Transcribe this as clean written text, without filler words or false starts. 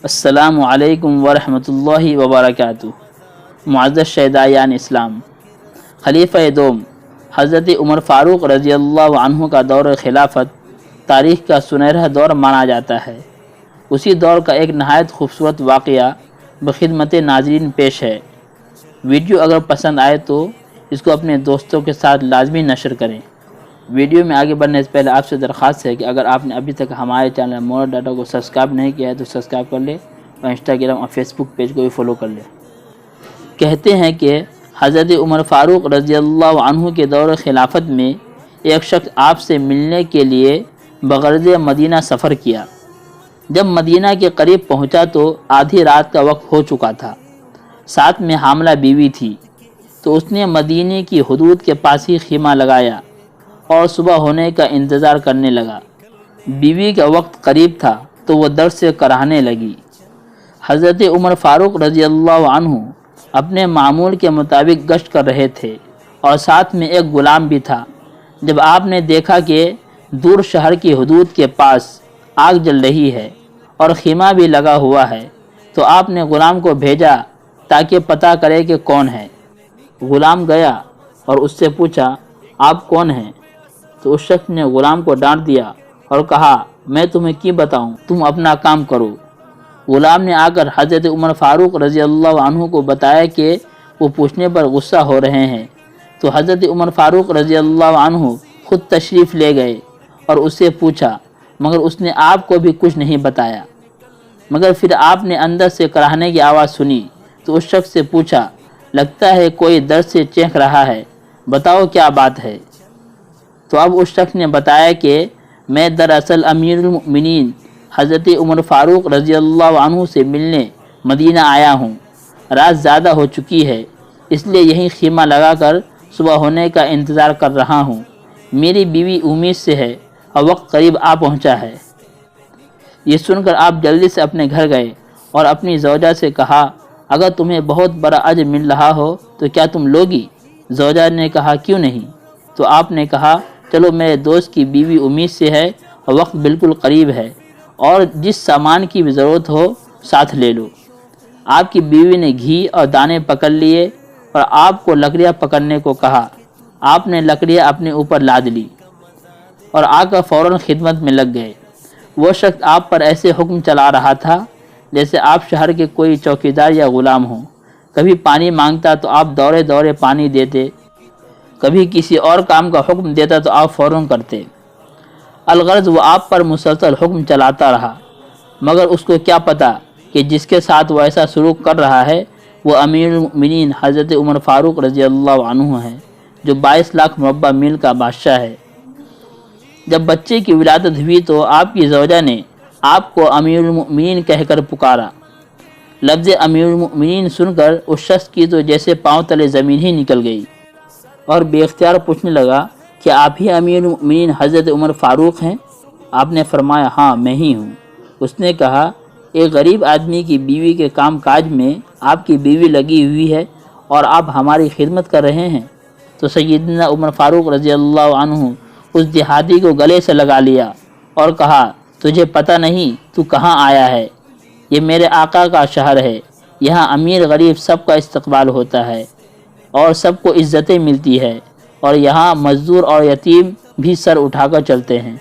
السلام علیکم ورحمۃ اللہ وبرکاتہ۔ معزز شہدائان اسلام، خلیفہ دوم حضرت عمر فاروق رضی اللہ عنہ کا دور خلافت تاریخ کا سنہرا دور مانا جاتا ہے۔ اسی دور کا ایک نہایت خوبصورت واقعہ بخدمت ناظرین پیش ہے۔ ویڈیو اگر پسند آئے تو اس کو اپنے دوستوں کے ساتھ لازمی نشر کریں۔ ویڈیو میں آگے بڑھنے سے پہلے آپ سے درخواست ہے کہ اگر آپ نے ابھی تک ہمارے چینل مور ڈاٹا کو سبسکرائب نہیں کیا ہے تو سبسکرائب کر لیں اور انسٹاگرام اور فیس بک پیج کو بھی فالو کر لیں۔ کہتے ہیں کہ حضرت عمر فاروق رضی اللہ عنہ کے دور خلافت میں ایک شخص آپ سے ملنے کے لیے بغرض مدینہ سفر کیا۔ جب مدینہ کے قریب پہنچا تو آدھی رات کا وقت ہو چکا تھا، ساتھ میں حاملہ بیوی تھی، تو اس نے مدینے کی حدود کے پاس ہی خیمہ لگایا اور صبح ہونے کا انتظار کرنے لگا۔ بیوی کا وقت قریب تھا تو وہ درد سے کراہنے لگی۔ حضرت عمر فاروق رضی اللہ عنہ اپنے معمول کے مطابق گشت کر رہے تھے اور ساتھ میں ایک غلام بھی تھا۔ جب آپ نے دیکھا کہ دور شہر کی حدود کے پاس آگ جل رہی ہے اور خیمہ بھی لگا ہوا ہے تو آپ نے غلام کو بھیجا تاکہ پتہ کرے کہ کون ہے۔ غلام گیا اور اس سے پوچھا، آپ کون ہیں؟ تو اس شخص نے غلام کو ڈانٹ دیا اور کہا، میں تمہیں کی بتاؤں، تم اپنا کام کرو۔ غلام نے آ کر حضرت عمر فاروق رضی اللہ عنہ کو بتایا کہ وہ پوچھنے پر غصہ ہو رہے ہیں، تو حضرت عمر فاروق رضی اللہ عنہ خود تشریف لے گئے اور اس سے پوچھا، مگر اس نے آپ کو بھی کچھ نہیں بتایا۔ مگر پھر آپ نے اندر سے کراہنے کی آواز سنی تو اس شخص سے پوچھا، لگتا ہے کوئی درد سے چینک رہا ہے، بتاؤ کیا بات ہے؟ تو اب اس شخص نے بتایا کہ میں دراصل امیر المؤمنین حضرت عمر فاروق رضی اللہ عنہ سے ملنے مدینہ آیا ہوں۔ رات زیادہ ہو چکی ہے، اس لیے یہیں خیمہ لگا کر صبح ہونے کا انتظار کر رہا ہوں۔ میری بیوی امید سے ہے اور وقت قریب آ پہنچا ہے۔ یہ سن کر آپ جلدی سے اپنے گھر گئے اور اپنی زوجہ سے کہا، اگر تمہیں بہت بڑا اجر مل رہا ہو تو کیا تم لوگی؟ زوجہ نے کہا، کیوں نہیں؟ تو آپ نے کہا، چلو میرے دوست کی بیوی امید سے ہے اور وقت بالکل قریب ہے، اور جس سامان کی بھی ضرورت ہو ساتھ لے لو۔ آپ کی بیوی نے گھی اور دانے پکڑ لیے اور آپ کو لکڑیاں پکڑنے کو کہا۔ آپ نے لکڑیاں اپنے اوپر لاد لی اور آ کر فوراً خدمت میں لگ گئے۔ وہ شخص آپ پر ایسے حکم چلا رہا تھا جیسے آپ شہر کے کوئی چوکیدار یا غلام ہوں۔ کبھی پانی مانگتا تو آپ دورے دورے پانی دیتے، کبھی کسی اور کام کا حکم دیتا تو آپ فوراً کرتے۔ الغرض وہ آپ پر مسلسل حکم چلاتا رہا، مگر اس کو کیا پتہ کہ جس کے ساتھ وہ ایسا سلوک کر رہا ہے وہ امیر المؤمنین حضرت عمر فاروق رضی اللہ عنہ ہے، جو 22 لاکھ مربع میل کا بادشاہ ہے۔ جب بچے کی ولادت ہوئی تو آپ کی زوجہ نے آپ کو امیر المؤمنین کہہ کر پکارا۔ لفظ امیر المؤمنین سن کر اس شخص کی تو جیسے پاؤں تلے زمین ہی نکل گئی اور بے اختیار پوچھنے لگا کہ آپ ہی امیر المؤمنین حضرت عمر فاروق ہیں؟ آپ نے فرمایا، ہاں میں ہی ہوں۔ اس نے کہا، ایک غریب آدمی کی بیوی کے کام کاج میں آپ کی بیوی لگی ہوئی ہے اور آپ ہماری خدمت کر رہے ہیں؟ تو سیدنا عمر فاروق رضی اللہ عنہ اس دیہاتی کو گلے سے لگا لیا اور کہا، تجھے پتہ نہیں تو کہاں آیا ہے؟ یہ میرے آقا کا شہر ہے، یہاں امیر غریب سب کا استقبال ہوتا ہے اور سب کو عزتیں ملتی ہے، اور یہاں مزدور اور یتیم بھی سر اٹھا کر چلتے ہیں۔